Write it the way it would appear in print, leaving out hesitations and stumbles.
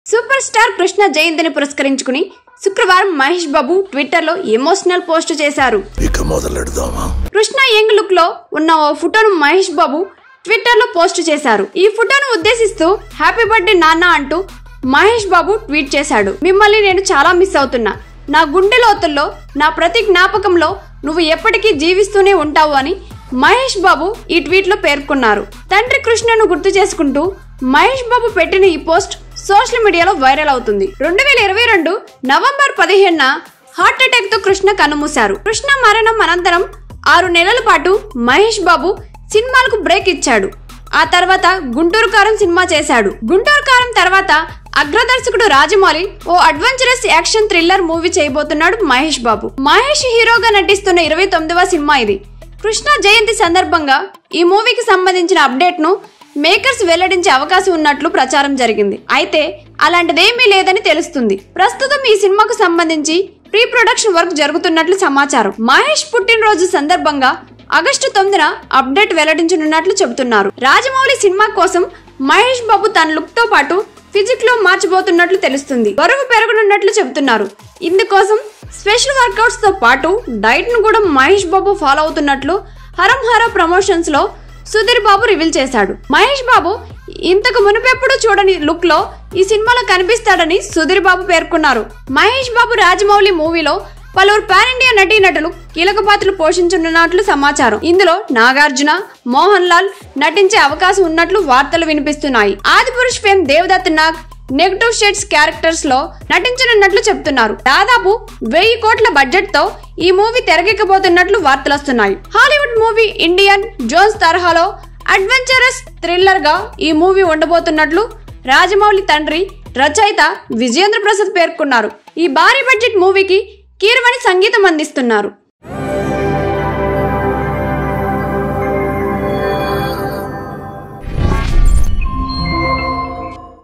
Super star Krishna జయంతిని పురస్కరించుకుని శుక్రవారం మహేష్ బాబు ట్విట్టర్ లో ఎమోషనల్ పోస్ట్ చేశారు. కృష్ణ యంగ్ లుక్ లో ఉన్న ఓ ఫోటోను మహేష్ బాబు ట్విట్టర్ లో పోస్ట్ చేశారు. ఈ ఫోటోను ఉద్దేశిస్తూ హ్యాపీ బర్త్డే నాన్న అంటూ మహేష్ బాబు ట్వీట్ చేశాడు. మిమ్మల్ని నేను చాలా మిస్ అవుతున్నా. నా గుండె లోతుల్లో నా ప్రతి జ్ఞాపకంలో నువ్వు ఎప్పటికీ జీవిస్తూనే ఉంటావు అని మహేష్ బాబు ఈ ట్వీట్ లో పేర్కొన్నారు. తండ్రి కృష్ణను గుర్తు చేసుకుంటూ మహేష్ బాబు పెట్టిన ఈ పోస్ట్ సోషల్ మీడియాలో వైరల్ అవుతుంది. 2022 నవంబర్ 15న హార్ట్ అటాక్ తో కృష్ణ కన్నుమూశారు. కృష్ణ మరణం అనంతరం 6 నెలల పాటు మహేష్ బాబు సినిమాలకు బ్రేక్ ఇచ్చాడు. ఆ తర్వాత గుంటూరు కారం సినిమా చేశాడు. గుంటూరు కారం తర్వాత అగ్రదర్శకుడు రాజమౌళి ఓ అడ్వెంచరస్ యాక్షన్ థ్రిల్లర్ మూవీ చేయబోతున్నాడు మహేష్ బాబు. మహేష్ హీరోగా నటిస్తున్న 29వ సినిమా ఇది. కృష్ణ జయంతి సందర్భంగా ఈ మూవీకి సంబంధించిన అప్డేట్ ను మేకర్స్ వెల్లడించే అవకాశం ఉన్నట్లు ప్రచారం జరిగింది. అయితే అలాంటిదేమీ లేదని తెలుస్తుంది. ప్రస్తుతం ఈ సినిమాకు సంబంధించి ప్రీ ప్రొడక్షన్ వర్క్ జరుగుతున్నట్లు సమాచారం. మహేష్ పుట్టినరోజు సందర్భంగా ఆగస్టు 9న అప్డేట్ వెల్లడించనున్నట్లు చెబుతున్నారు. రాజమౌళి సినిమా కోసం మహేష్ బాబు తన లుక్ తో పాటు ఫిజిక్ లో మార్చబోతున్నట్లు తెలుస్తుంది. బరువు పెరగనున్నట్లు చెబుతున్నారు. ఇందుకోసం స్పెషల్ వర్కౌట్స్ తో పాటు డైట్ ను కూడా మహేష్ బాబు ఫాలో అవుతున్నట్లు హరం హర ప్రమోషన్స్ లో సుధీర్ బాబు రివీల్ చేశాడు. మహేష్ బాబు ఇంతకు మునుపెప్పుడు చూడని లుక్ లో ఈ సినిమాలో కనిపిస్తాడని సుధీర్ బాబు పేర్కొన్నారు. మహేష్ బాబు రాజమౌళి మూవీలో పలువురు పాన్ ఇండియా నటీనటులు కీలక పాత్రలు పోషించనున్నట్లు సమాచారం. ఇందులో నాగార్జున, మోహన్ లాల్ నటించే అవకాశం ఉన్నట్లు వార్తలు వినిపిస్తున్నాయి. Adipurush fame Devdatta Nag negative shades characters లో నటించనున్నట్లు చెప్తున్నారు. దాదాపు 1000 కోట్ల బడ్జెట్ తో ఈ మూవీ తెరకెక్కబోతున్నట్లు వార్తలొస్తున్నాయి. హాలీవుడ్ మూవీ ఇండియన్ జోన్స్ తరహాలో అడ్వెంచరస్ థ్రిల్లర్ గా ఈ మూవీ ఉండబోతున్నట్లు రాజమౌళి తండ్రి రచయిత విజయేంద్ర ప్రసాద్ పేర్కొన్నారు. ఈ భారీ బడ్జెట్ మూవీకి కీరవాణి సంగీతం అందిస్తున్నారు.